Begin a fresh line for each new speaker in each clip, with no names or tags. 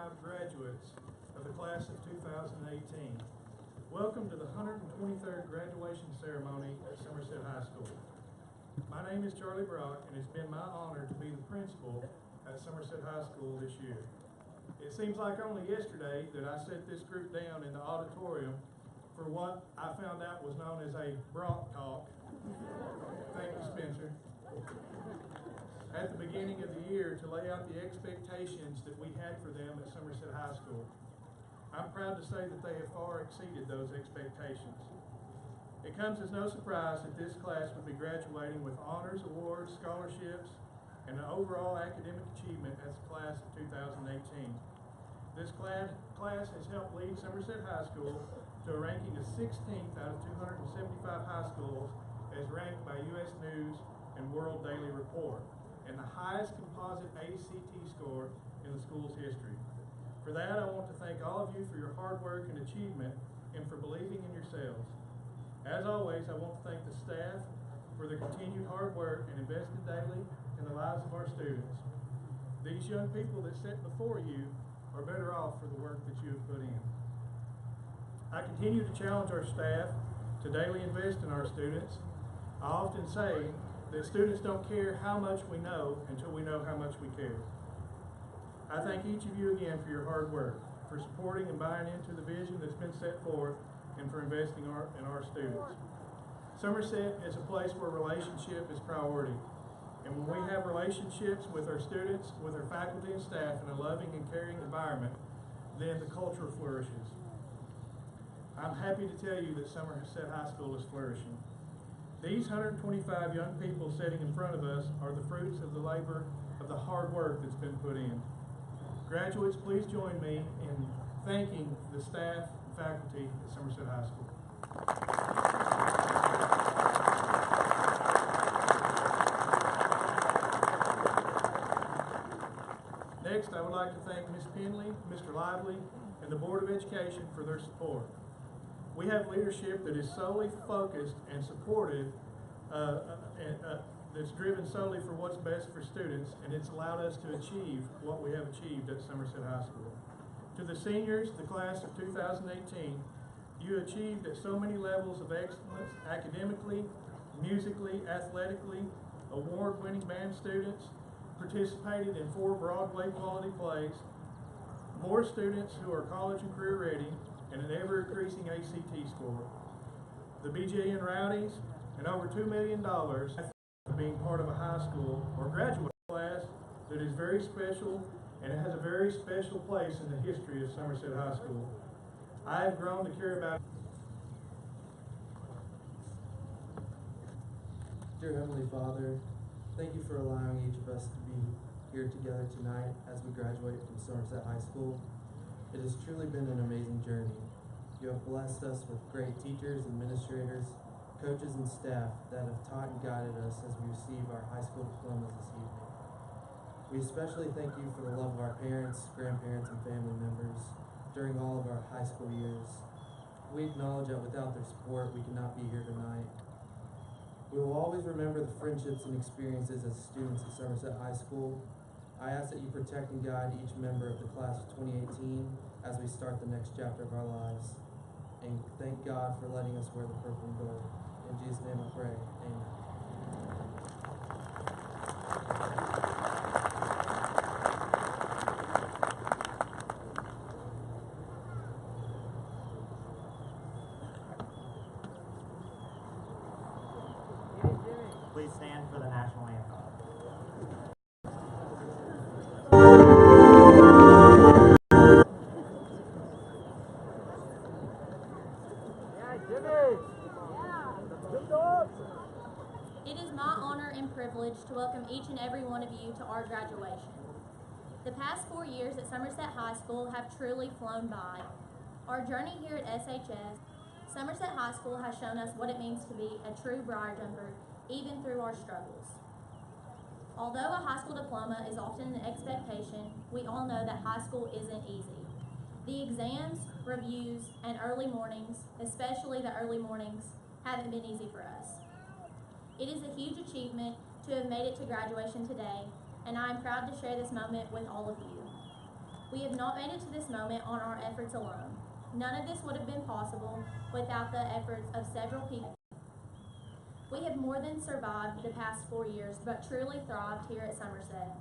proud graduates of the class of 2018. Welcome to the 123rd graduation ceremony at Somerset High School. My name is Charlie Brock, and it's been my honor to be the principal at Somerset High School this year. It seems like only yesterday that I set this group down in the auditorium for what I found out was known as a Brock talk. Thank you, Spencer. At the beginning of the year to lay out the expectations that we had for them at Somerset High School. I'm proud to say that they have far exceeded those expectations. It comes as no surprise that this class would be graduating with honors, awards, scholarships, and an overall academic achievement as the class of 2018. This class has helped lead Somerset High School to a ranking of 16th out of 275 high schools as ranked by U.S. News and World Daily Report, and the highest composite ACT score in the school's history. For that, I want to thank all of you for your hard work and achievement and for believing in yourselves. As always, I want to thank the staff for their continued hard work and invested daily in the lives of our students. These young people that sit before you are better off for the work that you have put in. I continue to challenge our staff to daily invest in our students. I often say that students don't care how much we know until we know how much we care. I thank each of you again for your hard work, for supporting and buying into the vision that's been set forth, and for investing in our students. Somerset is a place where relationship is priority. And when we have relationships with our students, with our faculty and staff in a loving and caring environment, then the culture flourishes. I'm happy to tell you that Somerset High School is flourishing. These 125 young people sitting in front of us are the fruits of the labor of the hard work that's been put in. Graduates, please join me in thanking the staff and faculty at Somerset High School. Next, I would like to thank Ms. Penley, Mr. Lively, and the Board of Education for their support. We have leadership that is solely focused and supportive, that's driven solely for what's best for students, and it's allowed us to achieve what we have achieved at Somerset High School. To the seniors, the class of 2018, you achieved at so many levels of excellence, academically, musically, athletically, award-winning band students, participated in 4 Broadway quality plays, more students who are college and career ready, and an ever-increasing ACT score. The BJN Rowdies, and over $2 million being part of a high school or graduate class that is very special, and it has a very special place in the history of Somerset High School. I have grown to care about.
Dear Heavenly Father, thank you for allowing each of us to be here together tonight as we graduate from Somerset High School. It has truly been an amazing journey. You have blessed us with great teachers, administrators, coaches, and staff that have taught and guided us as we receive our high school diplomas this evening. We especially thank you for the love of our parents, grandparents, and family members during all of our high school years. We acknowledge that without their support, we could not be here tonight. We will always remember the friendships and experiences as students at Somerset High School. I ask that you protect and guide each member of the class of 2018 as we start the next chapter of our lives. And thank God for letting us wear the purple and gold. In Jesus' name I pray, amen.
Please stand for the national anthem.
It is my honor and privilege to welcome each and every one of you to our graduation. The past 4 years at Somerset High School have truly flown by. Our journey here at SHS, Somerset High School has shown us what it means to be a true briar jumper, even through our struggles. Although a high school diploma is often an expectation, we all know that high school isn't easy. The exams, reviews, and early mornings, especially the early mornings, haven't been easy for us. It is a huge achievement to have made it to graduation today, and I am proud to share this moment with all of you. We have not made it to this moment on our efforts alone. None of this would have been possible without the efforts of several people. We have more than survived the past 4 years, but truly thrived here at Somerset.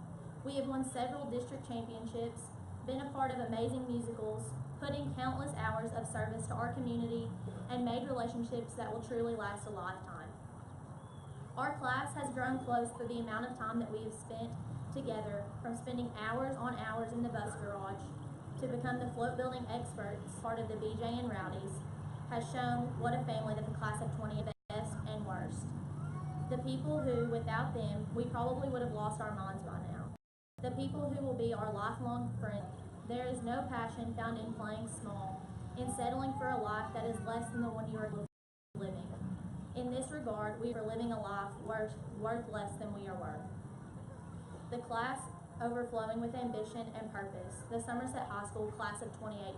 We have won several district championships, been a part of amazing musicals, put in countless hours of service to our community, and made relationships that will truly last a lifetime. Our class has grown close through the amount of time that we have spent together, from spending hours on hours in the bus garage to become the float building experts, part of the BJ and Rowdies, has shown what a family that the class of 20 is, best and worst. The people who, without them, we probably would have lost our minds by now. The people who will be our lifelong friends. There is no passion found in playing small, in settling for a life that is less than the one you are living. In this regard, we are living a life worth less than we are worth. The class overflowing with ambition and purpose, the Somerset High School class of 2018.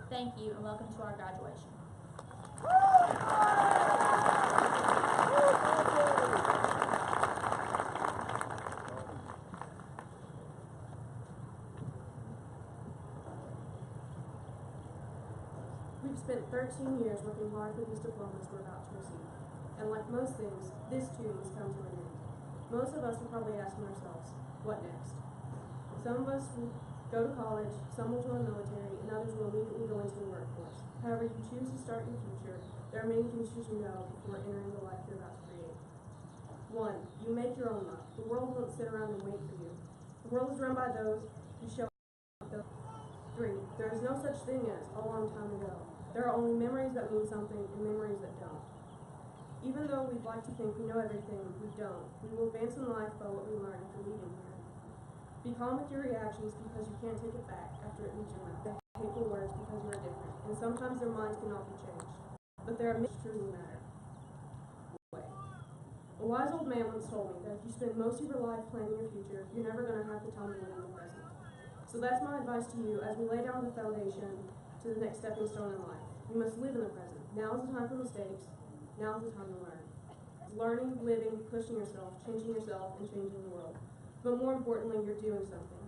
Thank you and welcome to our graduation.
We've spent 13 years working hard for these diplomas we're about to receive. And like most things, this too must come to an end. Most of us are probably asking ourselves, what next? Some of us will go to college, some will join the military, and others will immediately go into the workforce. However you choose to start your future, there are many things you should know before entering the life you're about to create. 1. You make your own luck. The world won't sit around and wait for you. The world is run by those who show up. 3. There is no such thing as a long time ago. There are only memories that mean something and memories that don't. Even though we'd like to think we know everything, we don't. We will advance in life by what we learn after leaving here. Be calm with your reactions because you can't take it back after it leaves your mouth. Hateful words because you are different, and sometimes their minds cannot be changed. But there are many truly matter. A wise old man once told me that if you spend most of your life planning your future, you're never going to have the time to live in the present. So that's my advice to you as we lay down the foundation to the next stepping stone in life. You must live in the present. Now is the time for mistakes. Now is the time to learn. Learning, living, pushing yourself, changing yourself, and changing the world. But more importantly, you're doing something.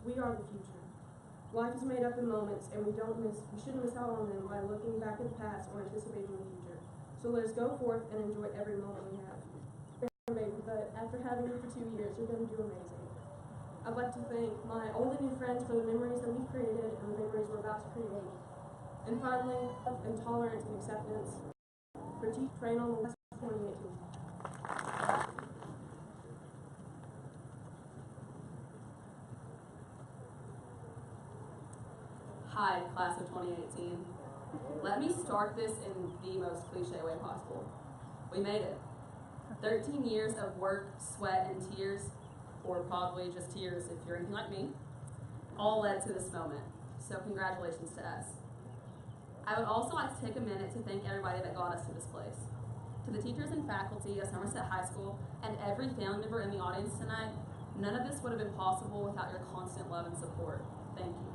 We are the future. Life is made up in moments, and we shouldn't miss out on them by looking back at the past or anticipating the future. So let us go forth and enjoy every moment we have. But after having you for 2 years, you're going to do amazing. I'd like to thank my old and new friends for the memories that we've created and the memories we're about to create. And finally, love and tolerance and acceptance. For train on the West 2018.
Hi, class of 2018. Let me start this in the most cliche way possible. We made it. 13 years of work, sweat, and tears, or probably just tears if you're anything like me, all led to this moment. So congratulations to us. I would also like to take a minute to thank everybody that got us to this place. To the teachers and faculty of Somerset High School and every family member in the audience tonight, none of this would have been possible without your constant love and support. Thank you.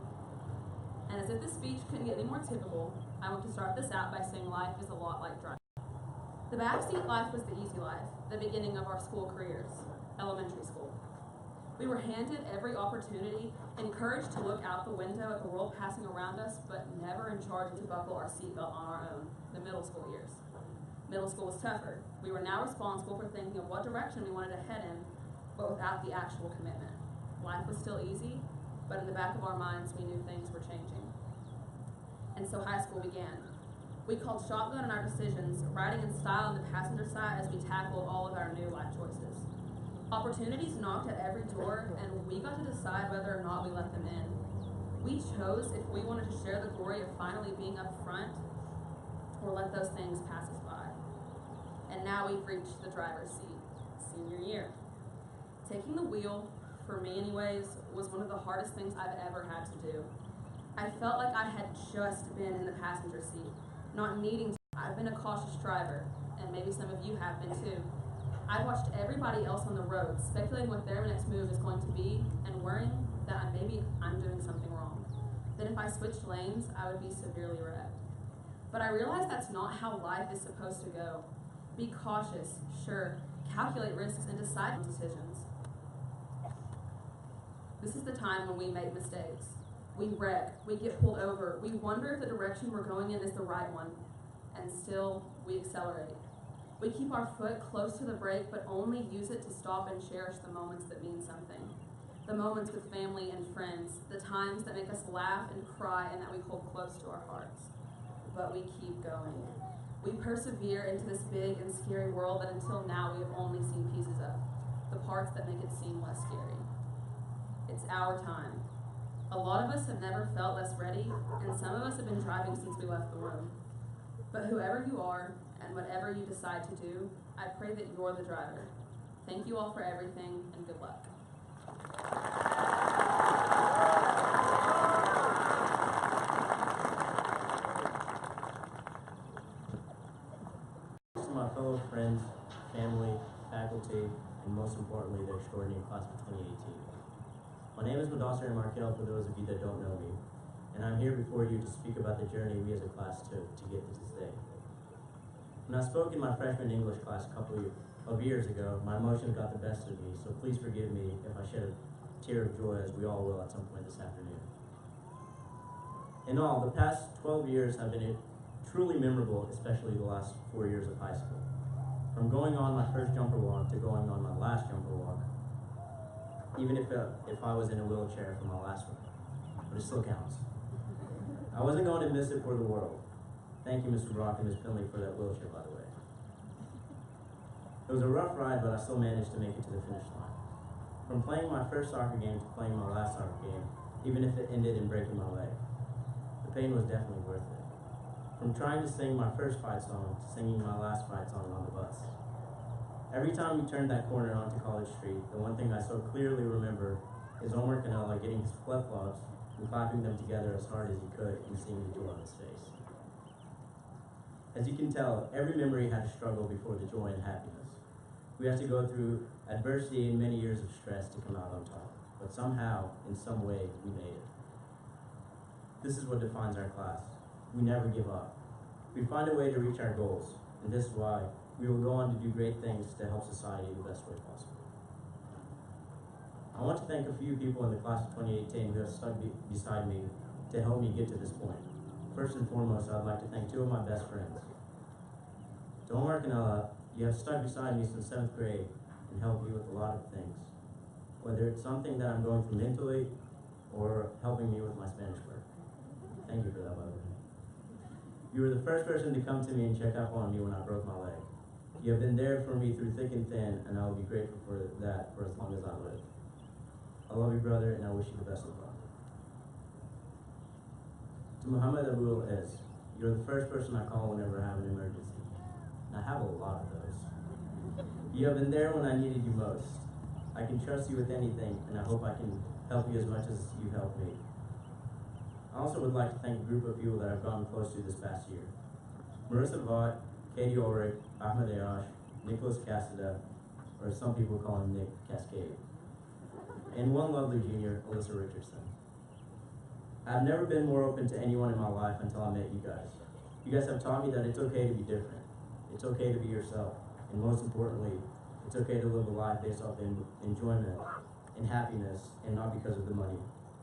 And as if this speech couldn't get any more typical, I want to start this out by saying life is a lot like driving. The backseat life was the easy life, the beginning of our school careers, elementary school. We were handed every opportunity, encouraged to look out the window at the world passing around us, but never in charge to buckle our seatbelt on our own, the middle school years. Middle school was tougher. We were now responsible for thinking of what direction we wanted to head in, but without the actual commitment. Life was still easy, but in the back of our minds, we knew things were changing. And so high school began. We called shotgun in our decisions, riding in style on the passenger side as we tackled all of our new life choices. Opportunities knocked at every door, and we got to decide whether or not we let them in. We chose if we wanted to share the glory of finally being up front, or let those things pass us by. And now we've reached the driver's seat, senior year. Taking the wheel, for me anyways, was one of the hardest things I've ever had to do. I felt like I had just been in the passenger seat, not needing to. I've been a cautious driver, and maybe some of you have been too. I watched everybody else on the road, speculating what their next move is going to be, and worrying that maybe I'm doing something wrong. That if I switched lanes, I would be severely wrecked. But I realized that's not how life is supposed to go. Be cautious, sure, calculate risks, and decide decisions. This is the time when we make mistakes. We wreck, we get pulled over, we wonder if the direction we're going in is the right one, and still we accelerate. We keep our foot close to the brake, but only use it to stop and cherish the moments that mean something. The moments with family and friends, the times that make us laugh and cry and that we hold close to our hearts. But we keep going. We persevere into this big and scary world that until now we have only seen pieces of, the parts that make it seem less scary. It's our time. A lot of us have never felt less ready, and some of us have been driving since we left the room. But whoever you are, and whatever you decide to do, I pray that you're the driver. Thank you all for everything, and good luck.
To my fellow friends, family, faculty, and most importantly, the extraordinary class of 2018. My name is Madasser Markel, for those of you that don't know me, and I'm here before you to speak about the journey we as a class took to get to this day. When I spoke in my freshman English class a couple of years ago, my emotions got the best of me, so please forgive me if I shed a tear of joy, as we all will at some point this afternoon. In all, the past 12 years have been truly memorable, especially the last 4 years of high school. From going on my first jumper walk to going on my last jumper walk, even if I was in a wheelchair for my last one, but it still counts. I wasn't going to miss it for the world. Thank you, Mr. Brock and Ms. Finley, for that wheelchair, by the way. It was a rough ride, but I still managed to make it to the finish line. From playing my first soccer game to playing my last soccer game, even if it ended in breaking my leg, the pain was definitely worth it. From trying to sing my first fight song to singing my last fight song on the bus. Every time we turned that corner onto College Street, the one thing I so clearly remember is Omar Canella getting his flip-flops and clapping them together as hard as he could and seeing the joy on his face. As you can tell, every memory had a struggle before the joy and happiness. We had to go through adversity and many years of stress to come out on top, but somehow, in some way, we made it. This is what defines our class. We never give up. We find a way to reach our goals, and this is why we will go on to do great things to help society the best way possible. I want to thank a few people in the class of 2018 who have stuck beside me to help me get to this point. First and foremost, I'd like to thank two of my best friends. To Omar Canella, you have stuck beside me since 7th grade and helped me with a lot of things, whether it's something that I'm going through mentally or helping me with my Spanish work. Thank you for that, by the way. You were the first person to come to me and check up on me when I broke my leg. You have been there for me through thick and thin, and I will be grateful for that for as long as I live. I love you, brother, and I wish you the best of luck. To Muhammad Abul Ez, you're the first person I call whenever I have an emergency. And I have a lot of those. You have been there when I needed you most. I can trust you with anything, and I hope I can help you as much as you've helped me. I also would like to thank a group of people that I've gotten close to this past year. Marissa Vaught, Katie Ulrich, Ahmed Ayash, Nicholas Cassida, or some people call him Nick Cascade, and one lovely junior, Alyssa Richardson. I've never been more open to anyone in my life until I met you guys. You guys have taught me that it's okay to be different. It's okay to be yourself. And most importantly, it's okay to live a life based off enjoyment and happiness and not because of the money.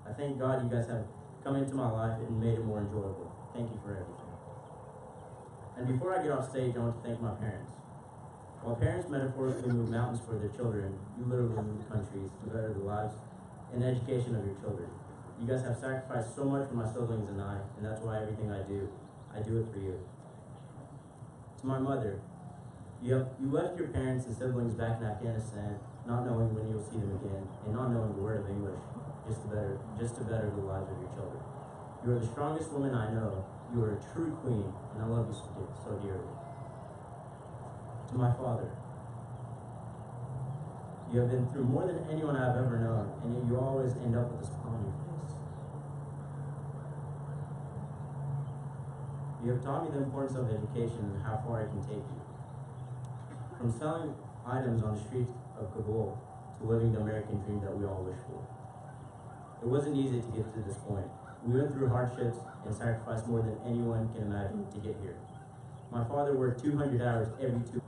I thank God you guys have come into my life and made it more enjoyable. Thank you for everything. And before I get off stage, I want to thank my parents. While parents metaphorically move mountains for their children, you literally move countries to better the lives and education of your children. You guys have sacrificed so much for my siblings and that's why everything I do it for you. To my mother, you left your parents and siblings back in Afghanistan, not knowing when you'll see them again, and not knowing the word of English, just to better the lives of your children. You are the strongest woman I know. You are a true queen, and I love you so dearly. To my father, you have been through more than anyone I've ever known, and yet you always end up with a smile on your face. You have taught me the importance of education and how far it can take you. From selling items on the streets of Kabul to living the American dream that we all wish for. It wasn't easy to get to this point. We went through hardships and sacrificed more than anyone can imagine to get here. My father worked 200 hours every 2 weeks.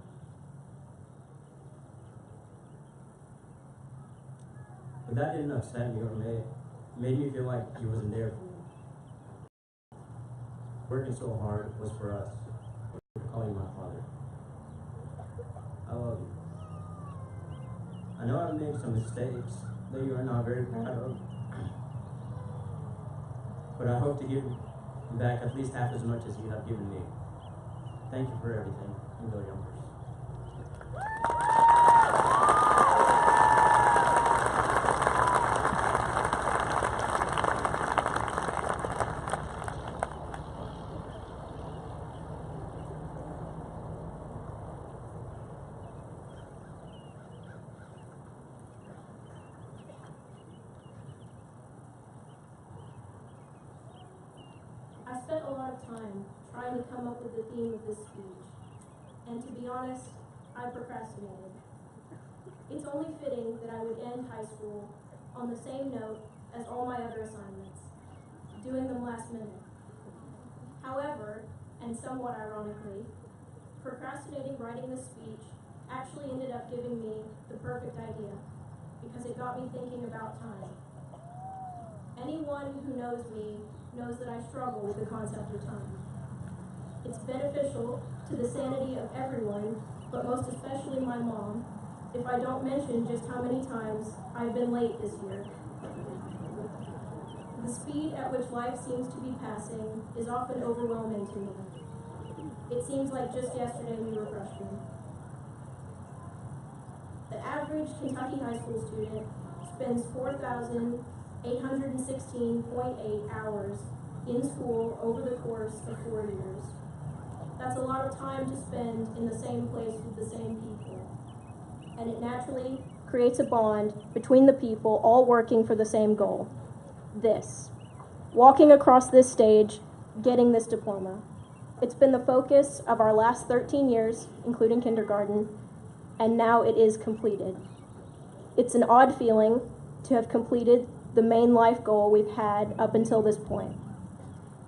But that didn't upset me or made me feel like he wasn't there for me. Working so hard was for us. For calling my father. I love you. I know I've made some mistakes that you are not very proud of. But I hope to give back at least half as much as you have given me. Thank you for everything, and go Youngers.
I spent a lot of time trying to come up with the theme of this speech, and to be honest, I procrastinated. It's only fitting that I would end high school on the same note as all my other assignments, doing them last minute. However, and somewhat ironically, procrastinating writing this speech actually ended up giving me the perfect idea, because it got me thinking about time. Anyone who knows me knows that I struggle with the concept of time. It's beneficial to the sanity of everyone, but most especially my mom, if I don't mention just how many times I've been late this year. The speed at which life seems to be passing is often overwhelming to me. It seems like just yesterday we were freshmen. The average Kentucky high school student spends 4,816.8 hours in school over the course of 4 years. That's a lot of time to spend in the same place with the same people. And it naturally creates a bond between the people all working for the same goal. This. Walking across this stage, getting this diploma. It's been the focus of our last 13 years, including kindergarten, and now it is completed. It's an odd feeling to have completed the main life goal we've had up until this point.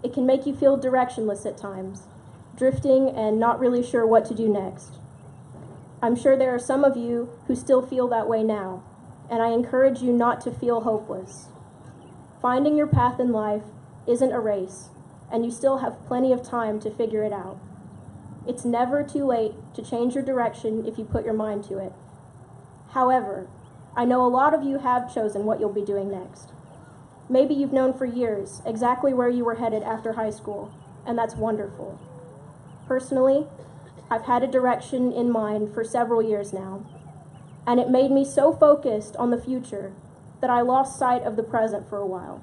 It can make you feel directionless at times, drifting and not really sure what to do next. I'm sure there are some of you who still feel that way now, and I encourage you not to feel hopeless. Finding your path in life isn't a race, and you still have plenty of time to figure it out. It's never too late to change your direction if you put your mind to it. However, I know a lot of you have chosen what you'll be doing next. Maybe you've known for years exactly where you were headed after high school, and that's wonderful. Personally, I've had a direction in mind for several years now, and it made me so focused on the future that I lost sight of the present for a while.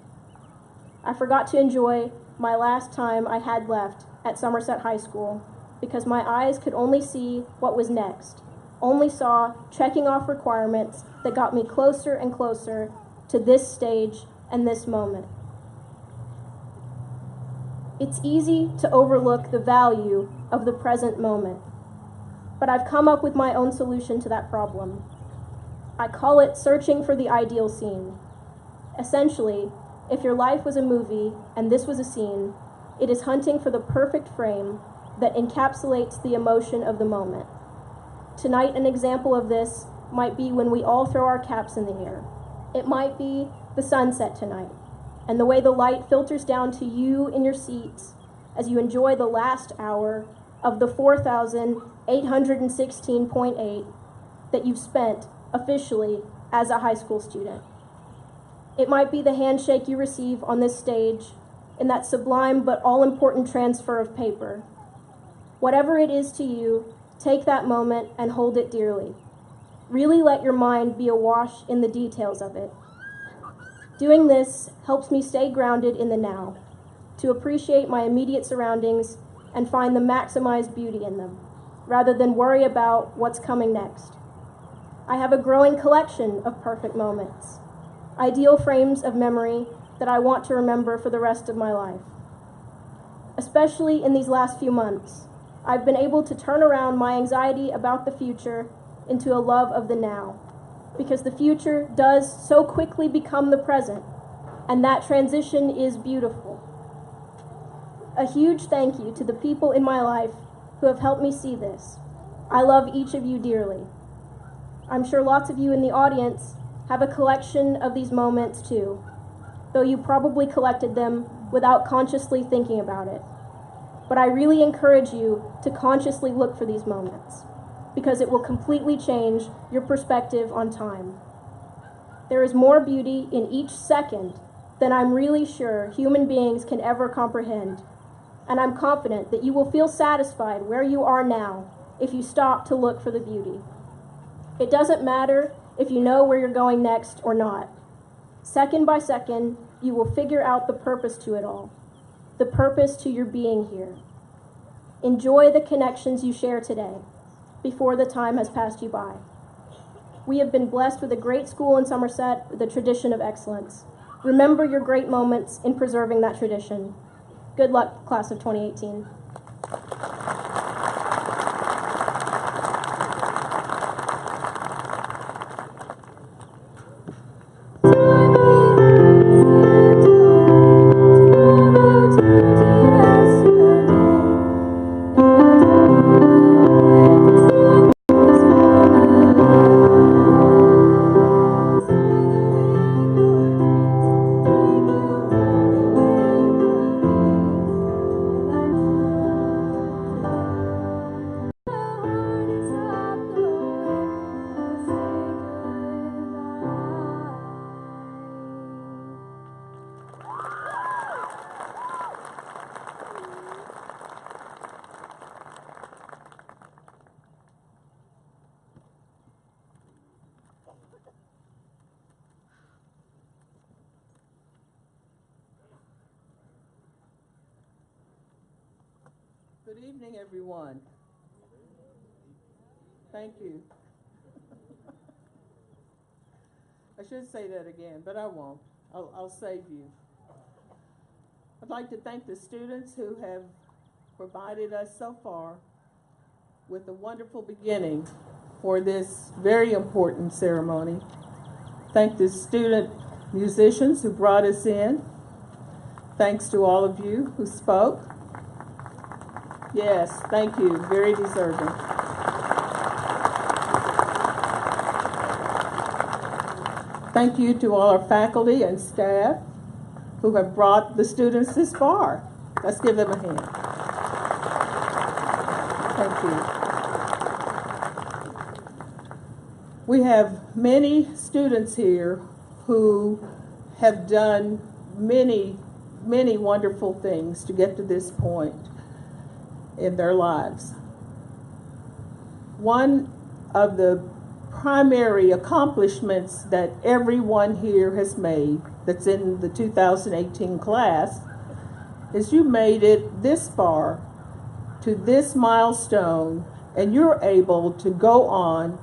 I forgot to enjoy my last time I had left at Somerset High School because my eyes could only see what was next, only saw checking off requirements that got me closer and closer to this stage and this moment. It's easy to overlook the value of the present moment, but I've come up with my own solution to that problem. I call it searching for the ideal scene. Essentially, if your life was a movie and this was a scene, it is hunting for the perfect frame that encapsulates the emotion of the moment. Tonight, an example of this might be when we all throw our caps in the air. It might be the sunset tonight, and the way the light filters down to you in your seats as you enjoy the last hour of the 4,816.8 that you've spent officially as a high school student. It might be the handshake you receive on this stage in that sublime but all-important transfer of paper. Whatever it is to you, take that moment and hold it dearly. Really let your mind be awash in the details of it. Doing this helps me stay grounded in the now, to appreciate my immediate surroundings and find the maximized beauty in them, rather than worry about what's coming next. I have a growing collection of perfect moments, ideal frames of memory that I want to remember for the rest of my life. Especially in these last few months, I've been able to turn around my anxiety about the future into a love of the now, because the future does so quickly become the present, and that transition is beautiful. A huge thank you to the people in my life who have helped me see this. I love each of you dearly. I'm sure lots of you in the audience
have a collection of these moments too, though you probably collected them without consciously thinking about it. But I really encourage you to consciously look for these moments, because it will completely change your perspective on time. There is more beauty in each second than I'm really sure human beings can ever comprehend, and I'm confident that you will feel satisfied where you are now if you stop to look for the beauty. It doesn't matter if you know where you're going next or not. Second by second, you will figure out the purpose to it all, the purpose to your being here. Enjoy the connections you share today before the time has passed you by. We have been blessed with a great school in Somerset with a tradition of excellence. Remember your great moments in preserving that tradition. Good luck, class of 2018.
Good evening, everyone. Thank you. I should say that again, but I won't. I'll save you. I'd like to thank the students who have provided us so far with a wonderful beginning for this very important ceremony. Thank the student musicians who brought us in. Thanks to all of you who spoke. Yes, thank you. Very deserving. Thank you to all our faculty and staff who have brought the students this far. Let's give them a hand. Thank you. We have many students here who have done many wonderful things to get to this point in their lives. One of the primary accomplishments that everyone here has made that's in the 2018 class is you made it this far to this milestone, and you're able to go on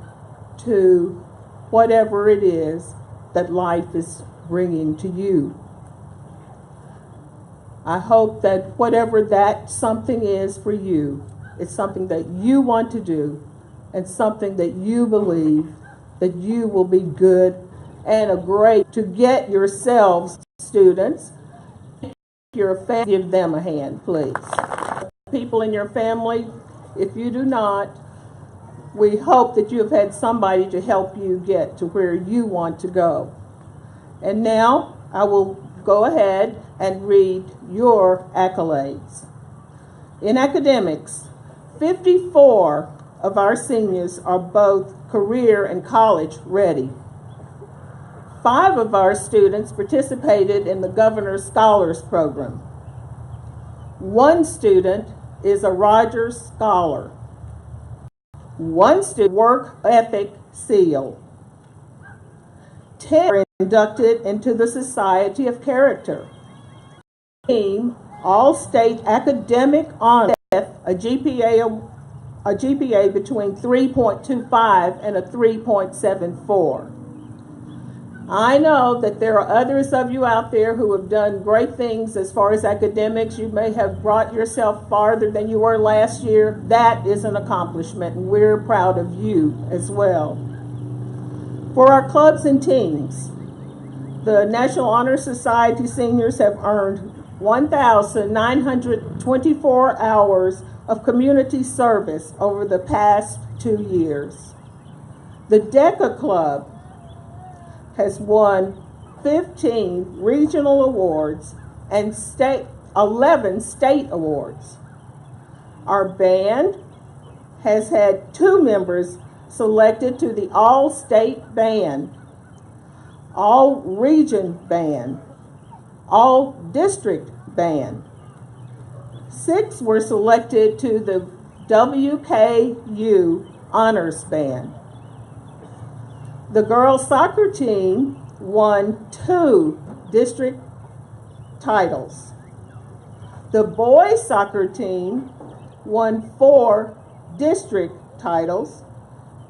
to whatever it is that life is bringing to you. I hope that whatever that something is for you, it's something that you want to do and something that you believe that you will be good and a great to get yourselves, students. Your family, give them a hand, please. People in your family, if you do not, we hope that you have had somebody to help you get to where you want to go. And now I will go ahead and read your accolades. In academics, 54 of our seniors are both career and college ready. 5 of our students participated in the Governor's Scholars Program. 1 student is a Rogers Scholar. 1 student work ethic seal. 10 are inducted into the Society of Character. Team all-state academic honor with a GPA between 3.25 and a 3.74. I know that there are others of you out there who have done great things as far as academics. You may have brought yourself farther than you were last year. That is an accomplishment, and we're proud of you as well. For our clubs and teams, the National Honor Society seniors have earned 1,924 hours of community service over the past 2 years. The DECA Club has won 15 regional awards and 11 state awards. Our band has had 2 members selected to the All-State Band, All-Region Band, All-District Band. 6 were selected to the WKU Honors Band. The girls' soccer team won 2 district titles. The boys' soccer team won 4 district titles,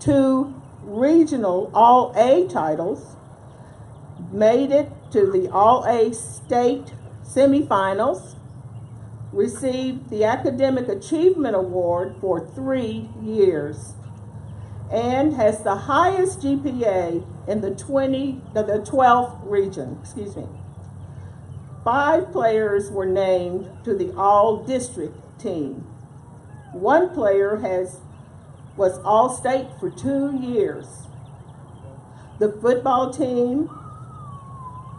2 regional All-A titles, made it to the All-A state semifinals, received the Academic Achievement Award for 3 years, and has the highest GPA in the 12th region. 5 players were named to the All-District team. 1 player was All-State for 2 years. The football team,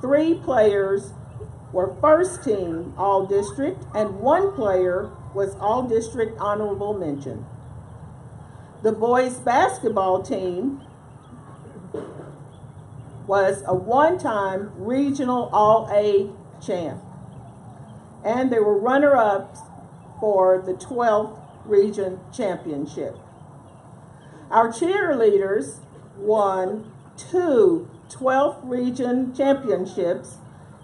3 players were first team All-District, and 1 player was All-District honorable mention. The boys basketball team was a 1-time regional All-A champ, and they were runner-ups for the 12th region championship. Our cheerleaders won 2 12th region championships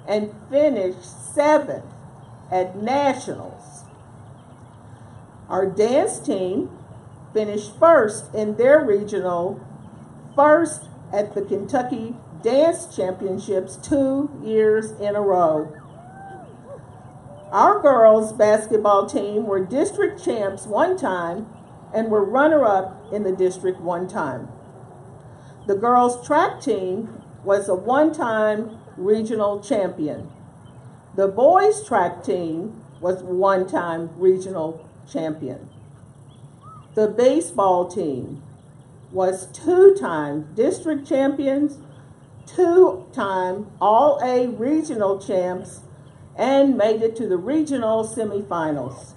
and finished 7th at nationals. Our dance team finished first in their regional, first at the Kentucky Dance Championships 2 years in a row. Our girls' basketball team were district champs 1 time and were runner-up in the district 1 time. The girls' track team was a 1-time regional champion. The boys' track team was 1-time regional champion. The baseball team was 2-time district champions, 2-time All-A regional champs, and made it to the regional semifinals.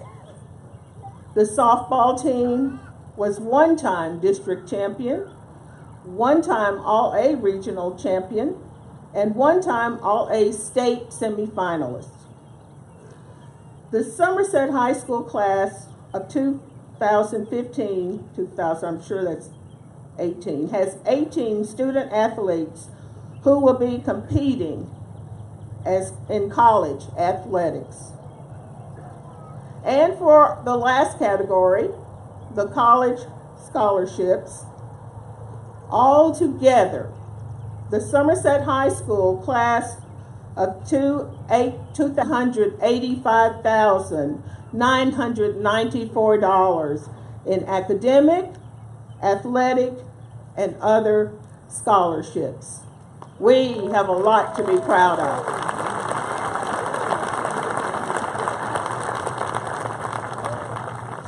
The softball team was 1-time district champion, 1-time All-A regional champion, and 1-time All-A state semifinalist. The Somerset High School class of 2015, I'm sure that's 18, has 18 student athletes who will be competing in college athletics. And for the last category, the college scholarships, all together, the Somerset High School class of $285,994 in academic, athletic, and other scholarships. We have a lot to be proud of.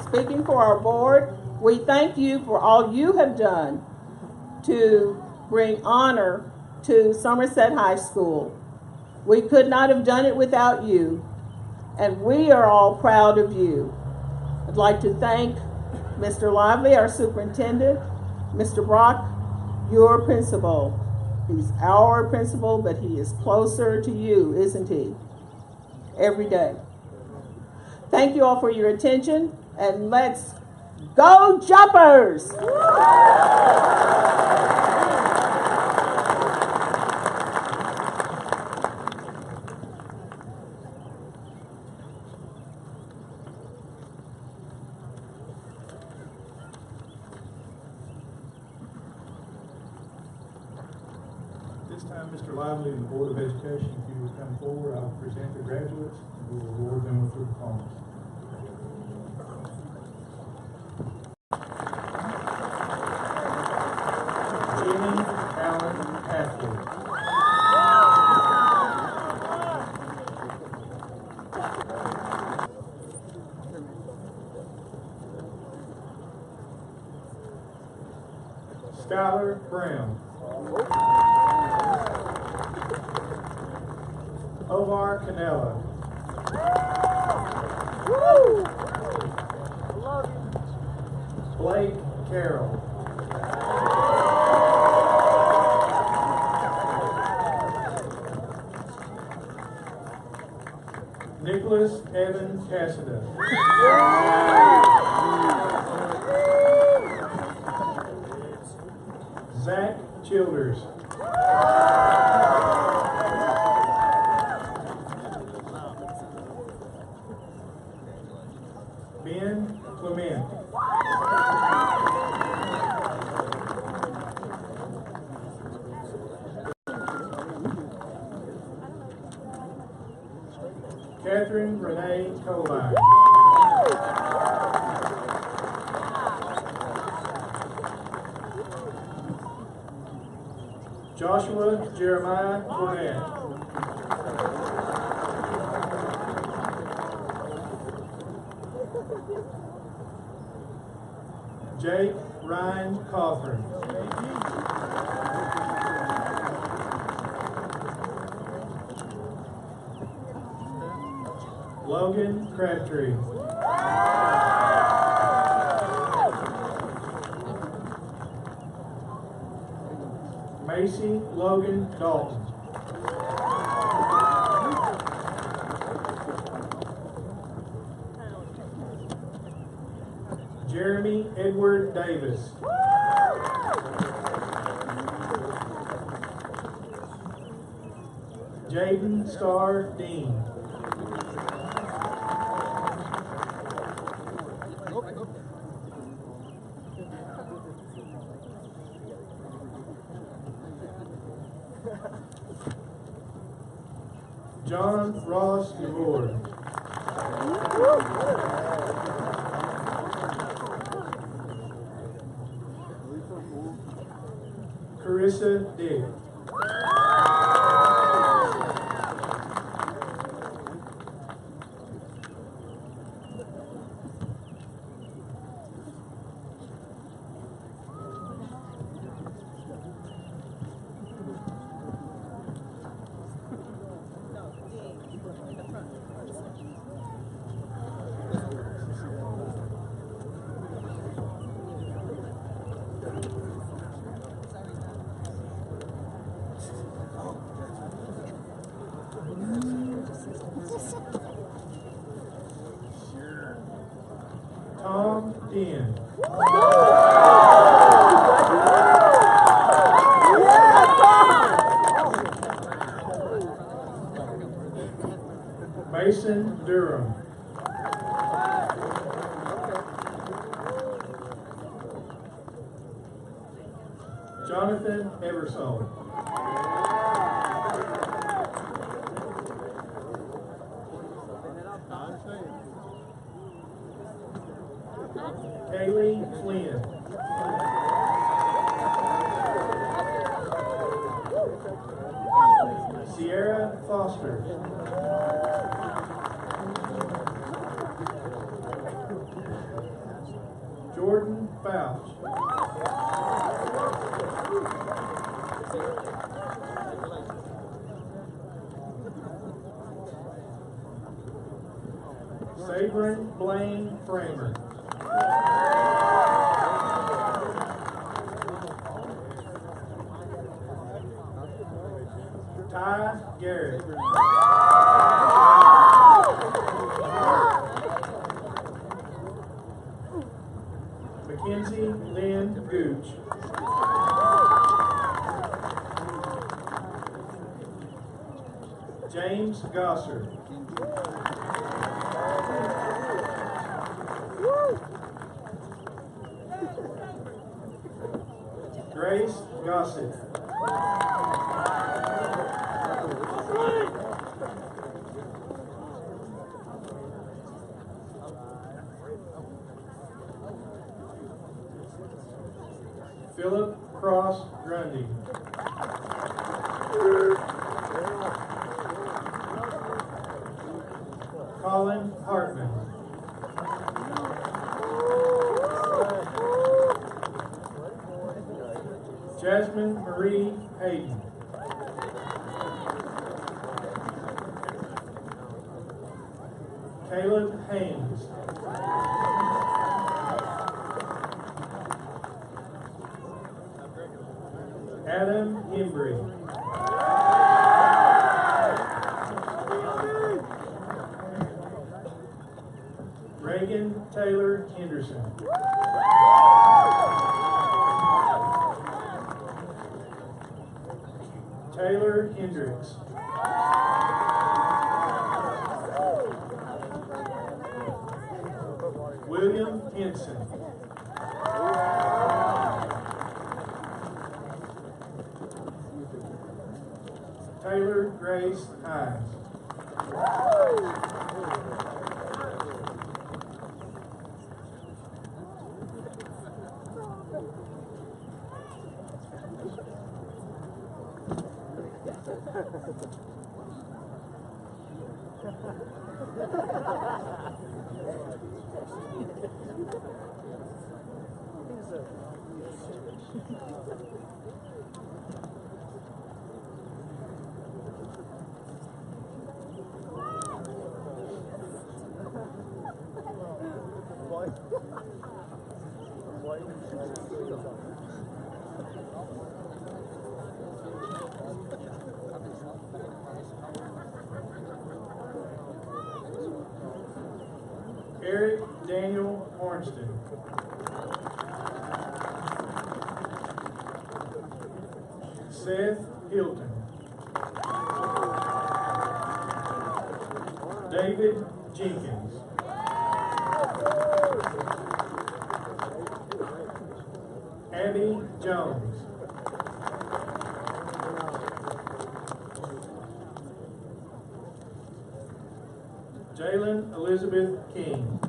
Speaking for our board, we thank you for all you have done to bring honor to Somerset High School. We could not have done it without you, and we are all proud of you. I'd like to thank Mr. Lively, our superintendent, Mr. Brock, your principal. He's our principal, but he is closer to you, isn't he? Every day. Thank you all for your attention, and let's go Jumpers!
This time, Mr. Lively and the Board of Education, if you would come forward, I will present the graduates and we will award them with their diplomas. Jenny Allen Hathaway. Skylar Brown. Omar Canella. Blake Carroll. Nicholas Evan Cassida. Zach Childers. Ben Clement. Catherine Renee Colvine. Joshua Jeremiah Burnett. Jake Ryan Cothran. Logan Crabtree. Macy Logan Dalton. Jeremy Edward Davis. Jaden Starr Dean. John Ross DeVore. Carissa Dick. Tom Dean. Mason Durham. Jonathan Eversole. Kaylee Flynn. Sierra Foster. Jordan Fouch. Sabrin Blaine Framer. Ty Garrett. Mackenzie Lynn Gooch. James Gosser. Grace Gossett. Philip Cross Grundy. Colin Hartman. Jasmine Marie Hayden. please. Adam Embry. Reagan Taylor Henderson. Taylor Hendricks. William Henson. Taylor Grace Hines. Eric Daniel Hornston. Seth Hilton. David Jenkins. Abby Jones. Jalen Elizabeth King.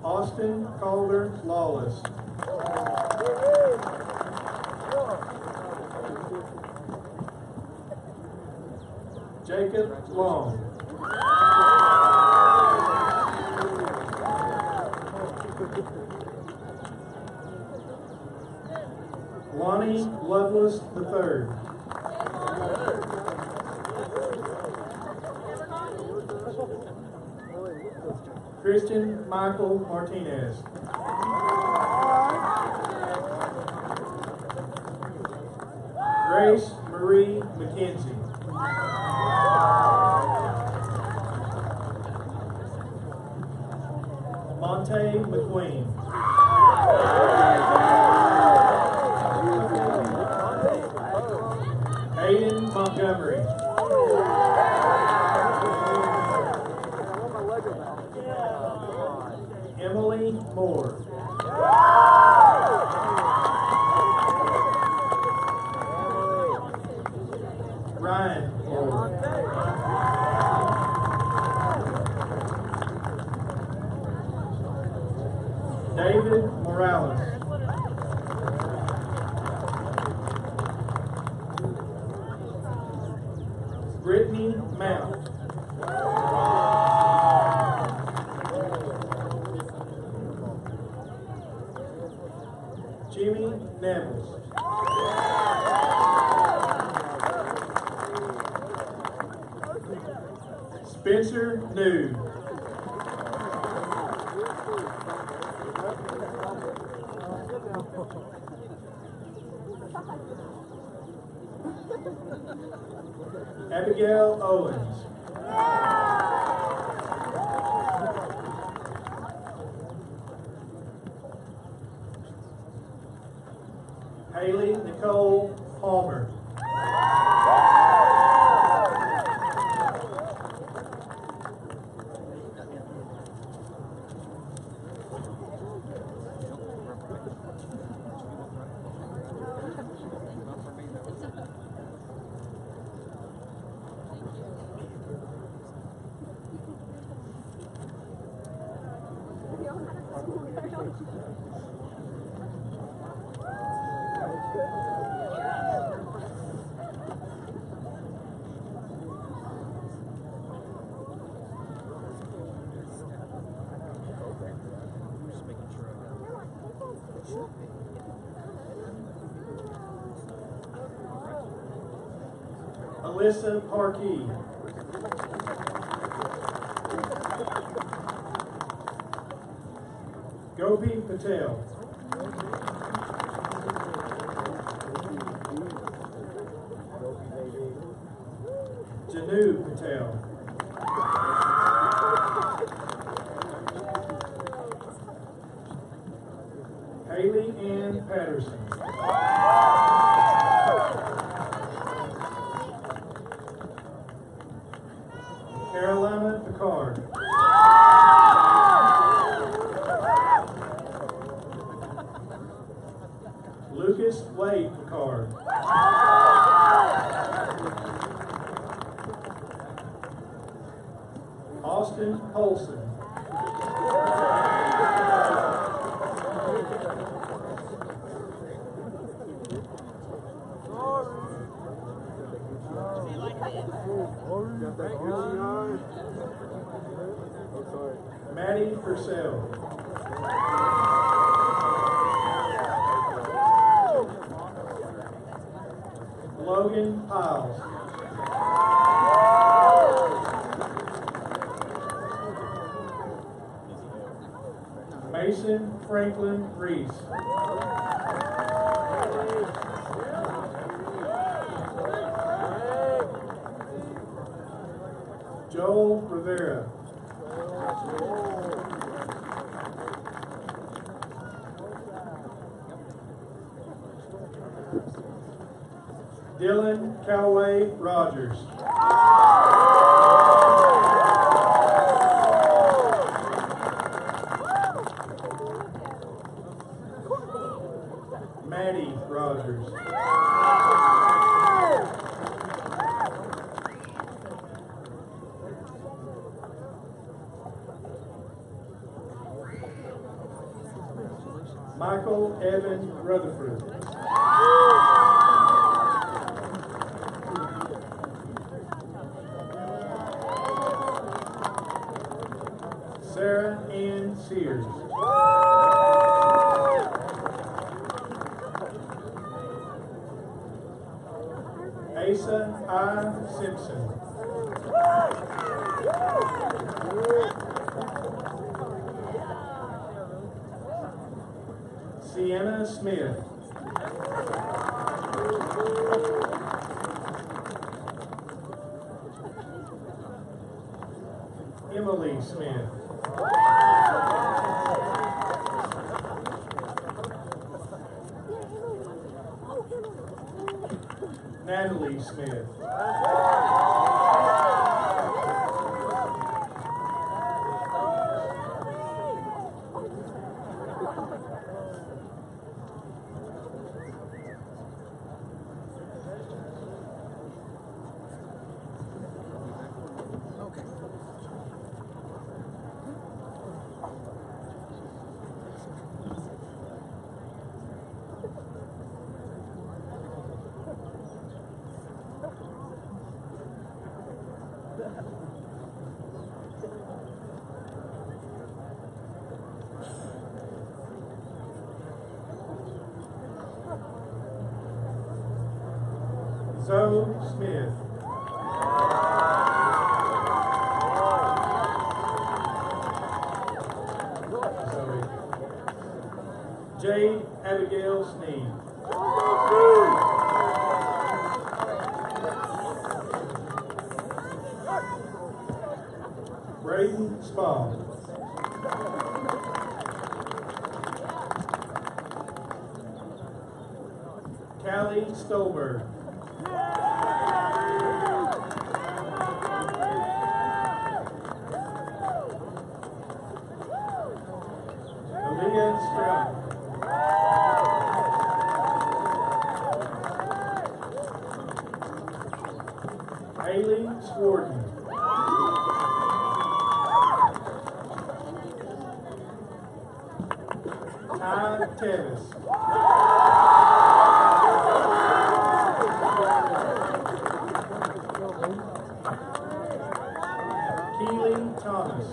Austin Calder Lawless. Jacob Long. Lonnie Lovelace III. Christian Michael Martinez. Grace Marie McKenzie. Monte McQueen. Aiden Montgomery. Emily Moore. Ryan Moore. David Morales. Brittany Mount. Jimmy Nevels. Spencer New. Abigail Owens. Haley Nicole Palmer. Alyssa Parkey. Gopi Patel. Janu Patel. Haley Ann Patterson. Carolina Picard. Lucas Wade Picard. Austin Holson. Maddie Purcell. Logan Piles. Mason Franklin Reese. Joel Rivera. Dylan Callaway Rogers. Maddie Rogers. Michael Evan Rutherford. Sarah Ann Sears. Asa I. Simpson. Sienna Smith. Emily Smith. Natalie Smith. Zoe Smith. Sorry. Jade Abigail Sneed. Braden Spall. Callie Stolberg. Aaliyah Stroud. Haley Swarden. Ty Tevis. Keely Thomas.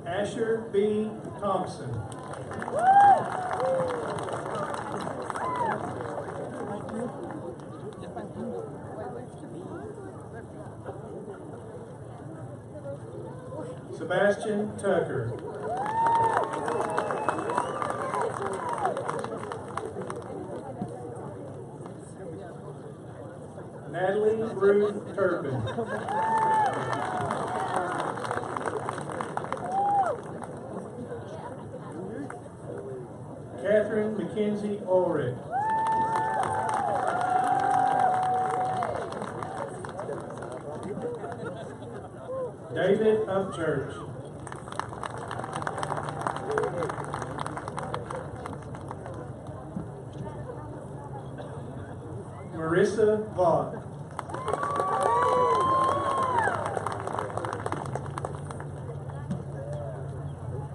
Asher B. Thompson. Sebastian Tucker. Natalie Ruth Turpin. Catherine Mackenzie Ulrich. David Upchurch. Marissa Vaught.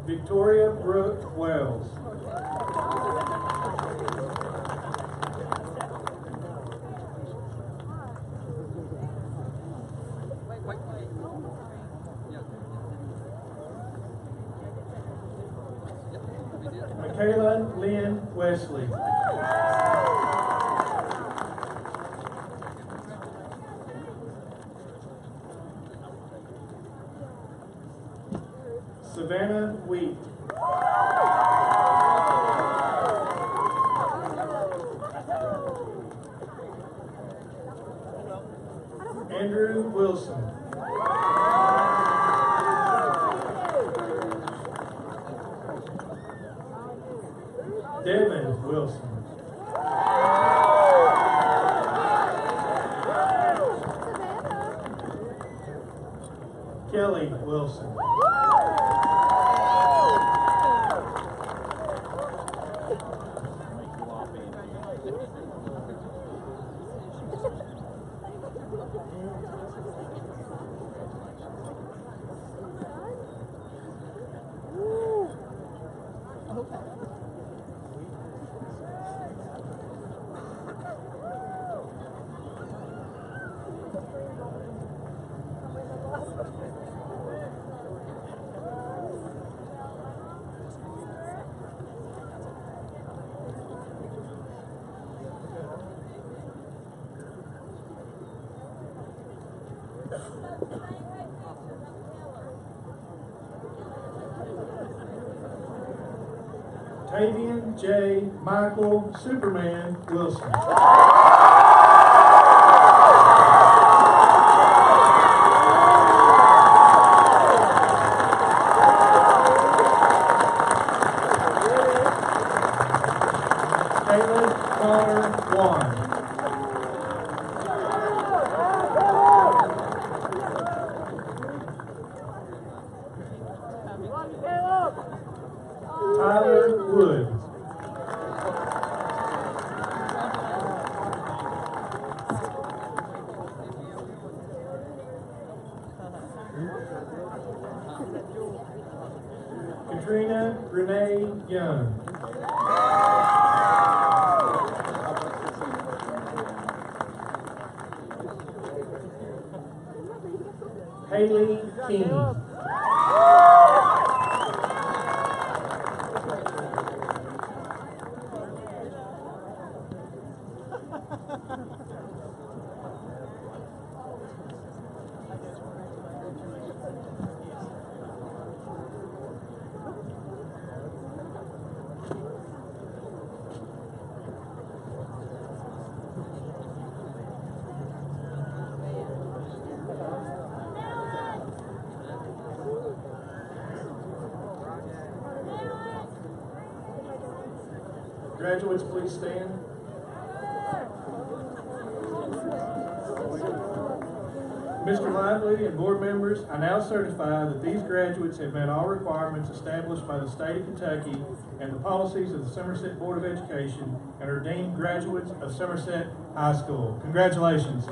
Victoria Brooke Wells. Michaela Lynn Wesley. Savannah Wheat. Andrew Wilson. Devin Wilson. Kelly Wilson. Tavian J. Michael Superman Wilson. Caleb Connor Wan. Tyler Wood. Katrina Renee Young. Haley King. Graduates, please stand. Mr. Lively and board members, I now certify that these graduates have met all requirements established by the state of Kentucky and the policies of the Somerset Board of Education and are deemed graduates of Somerset High School. Congratulations.